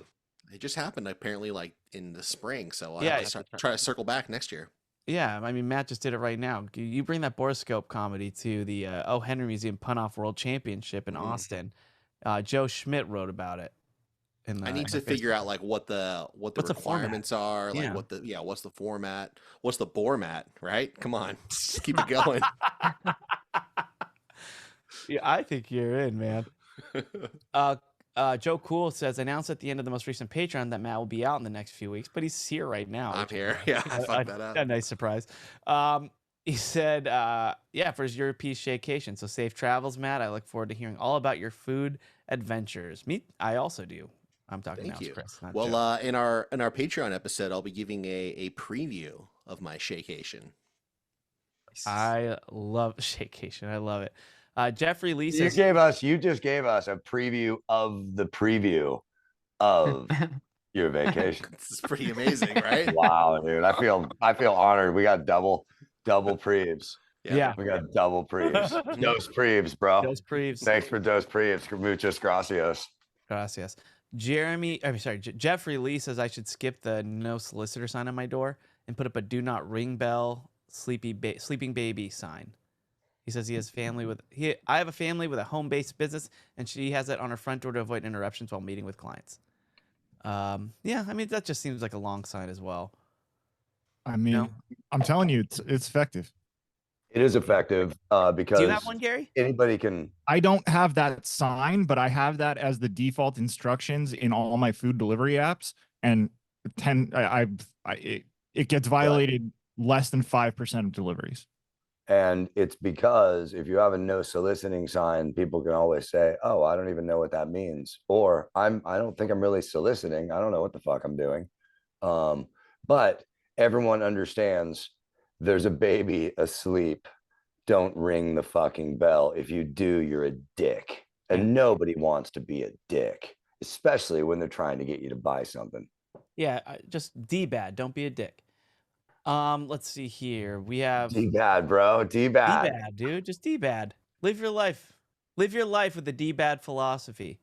It just happened apparently like in the spring, so I Yeah, have to try to circle back next year. Yeah, I mean Matt just did it right now. You bring that boroscope comedy to the O. Henry Museum Pun-Off World Championship in Austin. Joe Schmidt wrote about it. I need to figure out like what the What's the format? requirements are, like Yeah. what's the format, what's the format, right? Come on, just keep it going. Yeah, I think you're in, man. Joe Cool says, announced at the end of the most recent Patreon that Matt will be out in the next few weeks, but he's here right now. I'm which is here. Yeah, I fucked that a up. nice surprise. He said, yeah, for his European staycation. So safe travels, Matt. I look forward to hearing all about your food adventures. I also do. I'm talking Thank now, you. Chris. Not Well, Joe. in our Patreon episode, I'll be giving a preview of my staycation. I love staycation. I love it. Jeffrey Lee You says, just gave us a preview of the preview of your vacation. This is pretty amazing, right? Wow, dude. I feel honored. We got double preves. yeah, We got double preves. Dose preves, bro. Those Preves. Thanks for dose preves. Muchas gracias. Gracias. Jeffrey Lee says I should skip the no solicitor sign on my door and put up a do not ring bell sleeping baby sign. He says he has family with I have a family with a home-based business, and she has it on her front door to avoid interruptions while meeting with clients. Yeah, I mean that just seems like a long sign as well. I mean, No? I'm telling you, it's effective. It is effective because Do you have one, Gary? anybody can. I don't have that sign, but I have that as the default instructions in all my food delivery apps. And it gets violated less than 5% of deliveries. And it's because if you have a no soliciting sign, people can always say, "Oh, I don't even know what that means," or I don't think I'm really soliciting. I don't know what the fuck I'm doing." But everyone understands there's a baby asleep. Don't ring the fucking bell. If you do, you're a dick. And nobody wants to be a dick, especially when they're trying to get you to buy something. Yeah, just D-bad. Don't be a dick. Let's see here. We have D-bad, bro. D-bad. D-bad, dude. Just D-bad. Live your life. Live your life with the D-bad philosophy.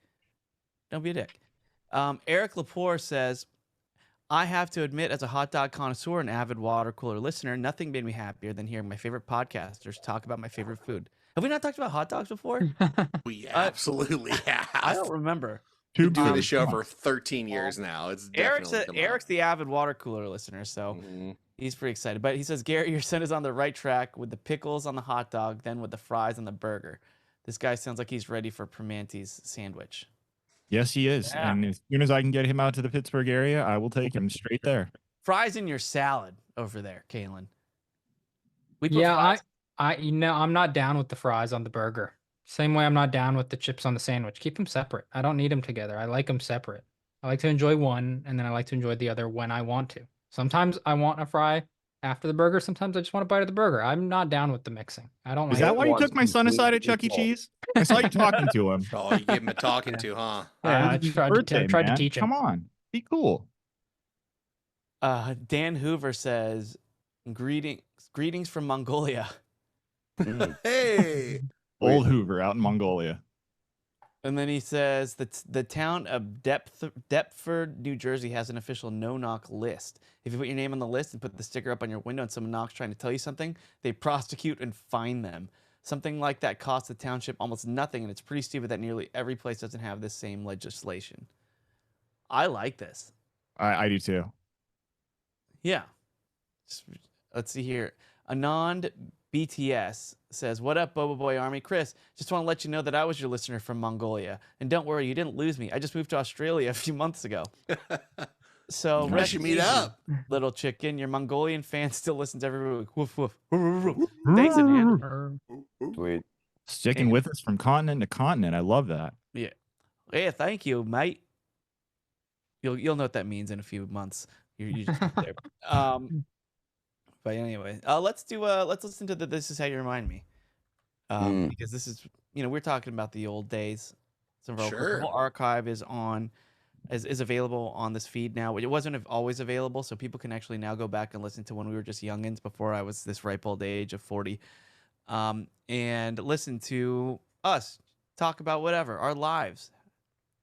Don't be a dick. Eric Lepore says, I have to admit, as a hot dog connoisseur and avid water cooler listener, nothing made me happier than hearing my favorite podcasters talk about my favorite food. Have we not talked about hot dogs before? We absolutely have. I don't remember. Been doing the show for 13 years now. It's definitely Eric's the avid water cooler listener, so he's pretty excited. But he says, Gary, your son is on the right track with the pickles on the hot dog, then with the fries on the burger. This guy sounds like he's ready for Primanti's sandwich. Yes, he is. Yeah. And as soon as I can get him out to the Pittsburgh area, I will take him straight there. Fries in your salad over there, Kaylin. I'm not down with the fries on the burger. Same way I'm not down with the chips on the sandwich. Keep them separate. I don't need them together. I like them separate. I like to enjoy one, and then I like to enjoy the other when I want to. Sometimes I want a fry after the burger. Sometimes I just want a bite of the burger. I'm not down with the mixing. I don't like Is that why you took my son aside at Chuck E. Cheese? I saw you talking to him. Oh, you gave him a talking to, huh? Yeah, I tried to teach him. Come on, be cool. Dan Hoover says, greetings from Mongolia. Hey, Old Hoover out in Mongolia. And then he says that the town of Deptford, New Jersey has an official no-knock list. If you put your name on the list and put the sticker up on your window and someone knocks trying to tell you something, they prosecute and fine them. Something like that costs the township almost nothing, and it's pretty stupid that nearly every place doesn't have this same legislation. I like this. I do too. Yeah. Let's see here. Anand BTS says, what up, Boba Boy Army? Chris, just want to let you know that I was your listener from Mongolia. And don't worry, you didn't lose me. I just moved to Australia a few months ago. So we should meet up. Little chicken. Your Mongolian fans still listens every week. Woof, woof. Thanks, Anand. Sweet. Sticking with us from continent to continent. I love that. Yeah. Yeah, thank you, mate. You'll know what that means in a few months. You just there. But anyway, let's listen to the This Is How You Remind Me. Because this is, we're talking about the old days. Some of our whole archive is available on this feed now. It wasn't always available, so people can actually now go back and listen to when we were just youngins before I was this ripe old age of 40, and listen to us talk about whatever, our lives.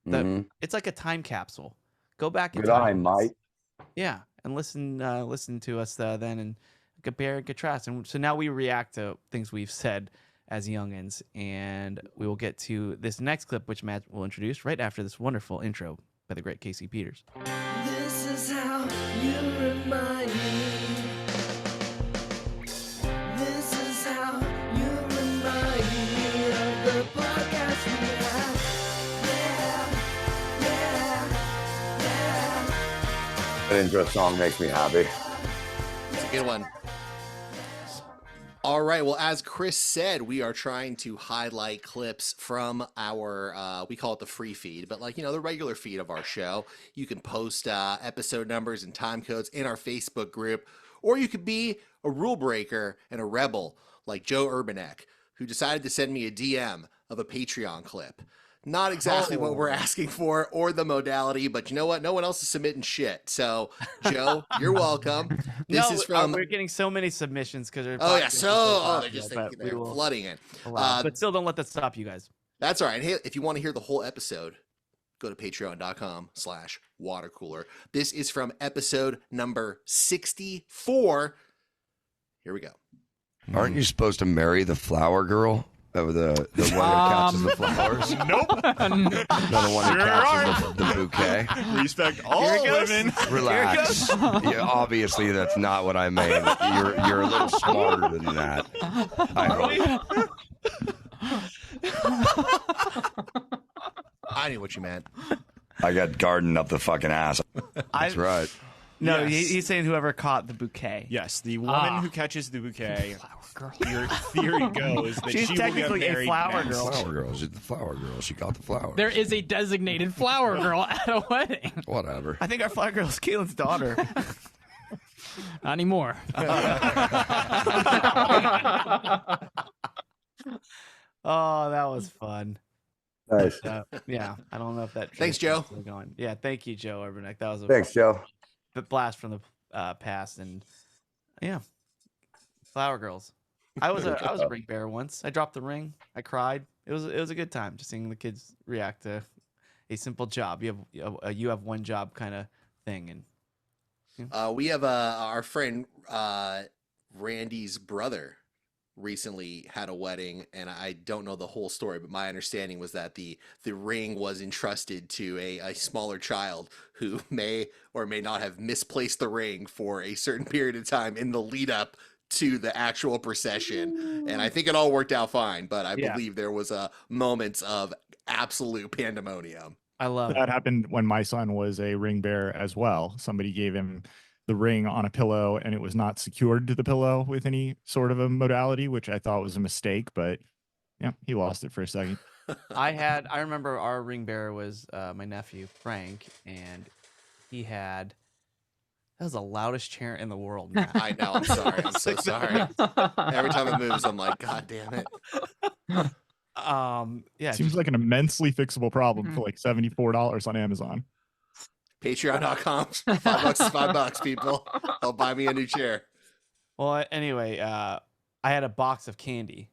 It's like a time capsule. Go back in time, Mike. Yeah, and listen to us then and compare and contrast. And so now we react to things we've said as youngins, and we will get to this next clip, which Matt will introduce right after this wonderful intro by the great Casey Peters. This is how you remind me. This is how you remind me of the podcast we have. That intro song makes me happy. It's a good one. All right. Well, as Chris said, we are trying to highlight clips from our, we call it the free feed, but the regular feed of our show. You can post episode numbers and time codes in our Facebook group, or you could be a rule breaker and a rebel like Joe Urbanek, who decided to send me a DM of a Patreon clip. Not exactly what we're asking for or the modality, but you know what? No one else is submitting shit. So, Joe, you're welcome. This is from. We're getting so many submissions because they're. Oh yeah, they're just they're flooding in. But still, don't let that stop you guys. That's all right. Hey, if you want to hear the whole episode, go to patreon.com/watercooler. This is from episode number 64. Here we go. Aren't you supposed to marry the flower girl? Of the one that catches the flowers? Nope. No, the one that catches the bouquet? Respect all women. Relax. Yeah, obviously, that's not what I mean. You're a little smarter than that. I hope. I knew what you meant. I got garden up the fucking ass. That's right. No, Yes. he's saying whoever caught the bouquet. Yes, the woman who catches the bouquet. Flower girl. Your theory goes that She's she technically will get a married flower next. girl. Flower girl. She's the flower girl. She got the flowers. There is a designated flower girl at a wedding. Whatever. I think our flower girl is Caitlin's daughter. Not anymore. Oh, that was fun. Nice. Yeah, I don't know if that. Thanks, tradition is Joe. still Going. Yeah, thank you, Joe Urbanek. That was a Thanks, Joe. blast from the past, and yeah, flower girls. I was a ring bearer once. I dropped the ring. I cried. It was a good time just seeing the kids react to a simple job. You have one job kind of thing, and We have our friend Randy's brother recently had a wedding, and I don't know the whole story, but my understanding was that the ring was entrusted to a smaller child who may or may not have misplaced the ring for a certain period of time in the lead up to the actual procession. And I think it all worked out fine, but I Yeah. believe there was moments of absolute pandemonium. I love it. That happened when my son was a ring bearer as well. Somebody gave him the ring on a pillow and it was not secured to the pillow with any sort of a modality, which I thought was a mistake, but yeah, he lost it for a second. I remember our ring bearer was my nephew Frank, and he had that was the loudest chair in the world, man. I know, I'm sorry. I'm so sorry. Every time it moves, I'm like, God damn it. Yeah, Seems like an immensely fixable problem for like $74 on Amazon. Patreon.com. $5 is $5, people. They'll buy me a new chair. well, anyway, I had a box of candy,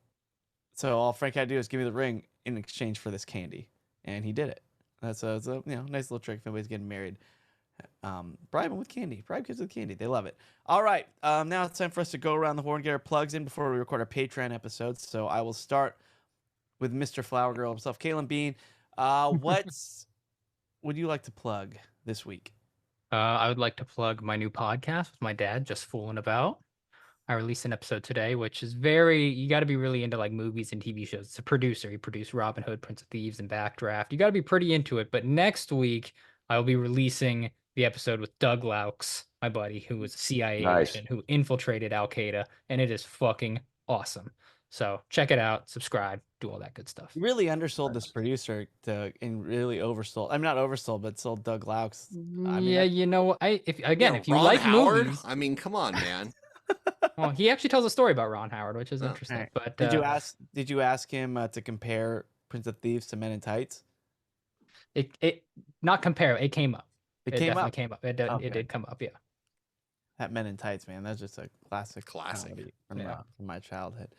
so all Frank had to do was give me the ring in exchange for this candy, and he did it. That's a nice little trick if anybody's getting married. Bribe them with candy. Bribe kids with candy. They love it. All right. Now it's time for us to go around the horn, get our plugs in before we record our Patreon episodes. So I will start with Mr. Flower Girl himself, Caitlin Bean. What would you like to plug this week? I would like to plug my new podcast with my dad, Just Fooling About. I released an episode today, which is you got to be really into like movies and TV shows. It's a producer. He produced Robin Hood, Prince of Thieves, and Backdraft. You got to be pretty into it. But next week, I'll be releasing the episode with Doug Laux, my buddy, who was a CIA Nice. agent who infiltrated Al Qaeda, and it is fucking awesome. So check it out, subscribe, do all that good stuff. You really undersold this producer and really oversold. I'm not oversold, but sold Doug Laux. I mean, Yeah, you know, if you Ron like Howard, movies, I mean, come on, man. well, he actually tells a story about Ron Howard, which is Oh, interesting. alright. But Did you ask him to compare Prince of Thieves to Men in Tights? it not compare. It came up. It It came definitely up. came up. It Okay. did come up. Yeah. That Men in Tights, man. That's just a classic. Classic. comedy from, Yeah. from my childhood.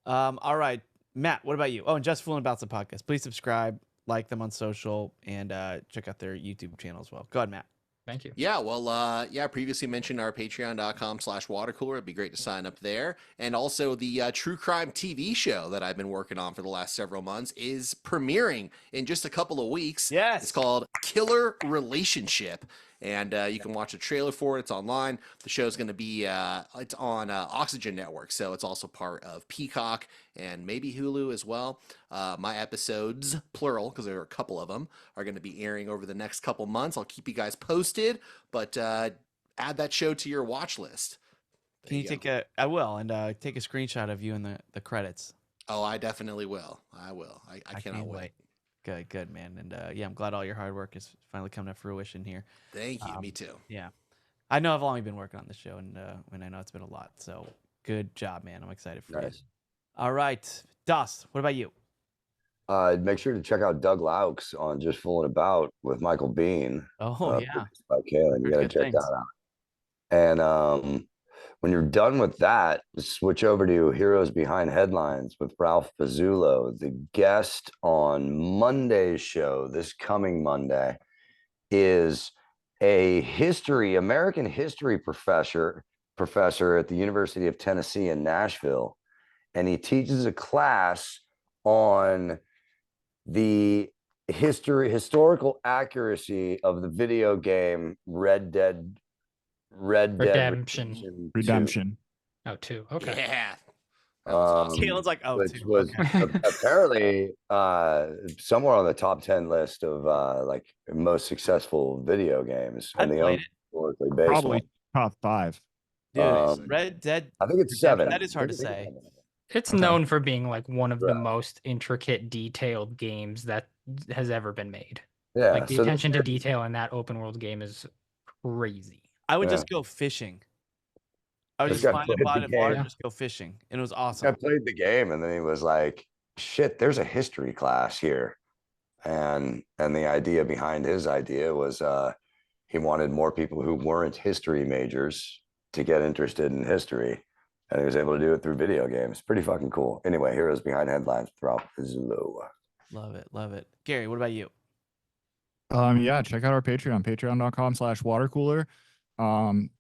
All right, Matt. What about you? Oh, and Just Fooling About's a podcast. Please subscribe, like them on social, and check out their YouTube channel as well. Go ahead, Matt. Thank you. Yeah, well, I previously mentioned our patreon.com/watercooler. It'd be great to sign up there. And also the true crime TV show that I've been working on for the last several months is premiering in just a couple of weeks. Yes. It's called Killer Relationship. And you can watch a trailer for it. It's online. The show's going to be, it's on Oxygen Network. So it's also part of Peacock and maybe Hulu as well. My episodes, plural, because there are a couple of them, are going to be airing over the next couple months. I'll keep you guys posted, but add that show to your watch list. There Can you go. I will, and take a screenshot of you in the credits. Oh, I definitely will. I will. I cannot can't wait. Good, man. And yeah, I'm glad all your hard work is finally coming to fruition here. Thank you. Me too. Yeah. I know I've only been working on the show, and I know it's been a lot. So good job, man. I'm excited for you. Nice. All right. Doss, what about you? Make sure to check out Doug Laux on Just Fooling About with Michael Bean. Oh, yeah. Produced by Kaylin. You Heard gotta good check things. that out. And when you're done with that, switch over to Heroes Behind Headlines with Ralph Pizzulo. The guest on Monday's show, this coming Monday, is a American history professor at the University of Tennessee in Nashville. And he teaches a class on the historical accuracy of the video game Red Dead Redemption. Redemption 2. Redemption. Oh, 2. Okay. Yeah. That was awesome. Caelan's like, oh, which two. was Okay. apparently somewhere on the top 10 list of like most successful video games, I and the played it. historically based Probably one. top 5. Dude, Red Dead. I think it's Redemption, 7. that is hard to say. It's Okay. known for being like one of the Right. most intricate, detailed games that has ever been made. Yeah, Like the so attention to detail in that open world game is crazy. I would Yeah. just go fishing. I would This just guy find a played body the of water game. and just go fishing. And it was I awesome. played the game, and then he was like, "Shit, there's a history class here," and the idea behind his idea was he wanted more people who weren't history majors to get interested in history, and he was able to do it through video games. Pretty fucking cool. Anyway, heroes behind headlines. Throughout Zulu. Love it. Love it. Gary, what about you? Yeah, check out our Patreon, patreon.com/watercooler.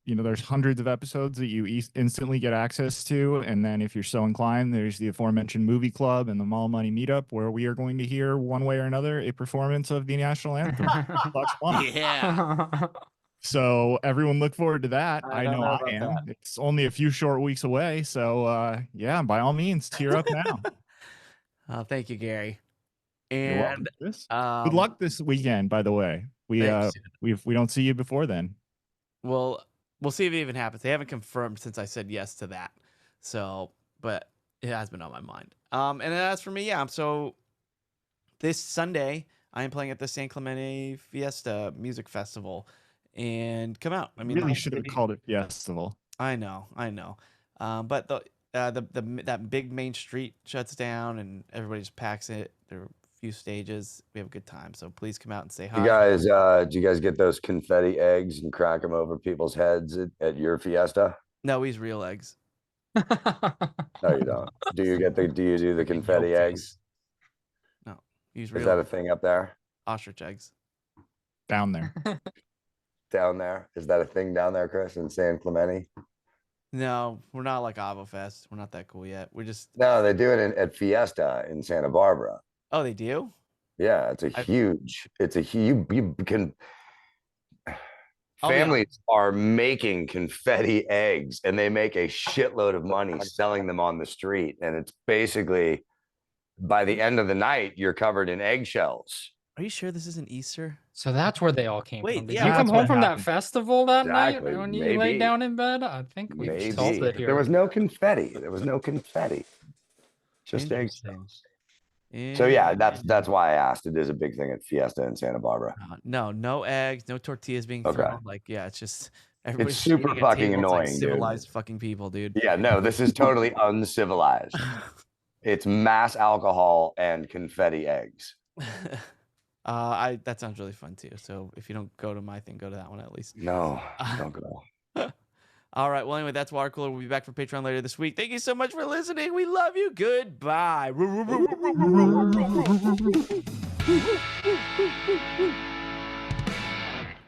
There's hundreds of episodes that you instantly get access to. And then if you're so inclined, there's the aforementioned movie club and the Mall Money meetup, where we are going to hear one way or another a performance of the national anthem. Lots of fun. Yeah. So everyone look forward to that. I I don't know know I about am. It's only a few short weeks away. So yeah, by all means, cheer up now. Thank you, Gary. You're welcome, And Chris. Good luck this weekend, by the way. We thanks. we don't see you before then. Well, we'll see if it even happens. They haven't confirmed since I said yes to that. So, but it has been on my mind. And then as for me, yeah. So this Sunday, I am playing at the San Clemente Fiesta Music Festival, and come out. I mean, Really the should have city- called it Festival. I know. But that big main street shuts down, and everybody just packs it. There are a few stages. We have a good time. So please come out and say hi. You guys, do you guys get those confetti eggs and crack them over people's heads at your fiesta? No, he's real eggs. No, you don't. Do you do the Big confetti yolk eggs? face. No, he's Is real that a thing up there? ostrich eggs. Down there. Down there? Is that a thing down there, Chris, in San Clemente? No, we're not like AvoFest. We're not that cool yet. We're just. No, they do it at Fiesta in Santa Barbara. Oh, they do? Yeah, it's a huge, you can. Oh, yeah. Families are making confetti eggs, and they make a shitload of money selling them on the street. And it's basically, by the end of the night, you're covered in eggshells. Are you sure this isn't Easter? So that's where they all came Wait, from. Did yeah, you come that's home what from that happened. festival that Exactly, night when you lay maybe. down in bed? I think we've Maybe solved it But here. there was no confetti. There was no confetti. Just Interesting. eggshells. So yeah, that's why I asked. It is a big thing at Fiesta in Santa Barbara. No eggs, no tortillas being Okay. thrown. Like, yeah, it's just everybody's super eating at fucking tables like annoying, dude. civilized fucking people, dude. Yeah, no, this is totally uncivilized. It's mass alcohol and confetti eggs. That sounds really fun too. So if you don't go to my thing, go to that one at least. No, don't go. All right. Well, anyway, that's Watercooler. We'll be back for Patreon later this week. Thank you so much for listening. We love you. Goodbye.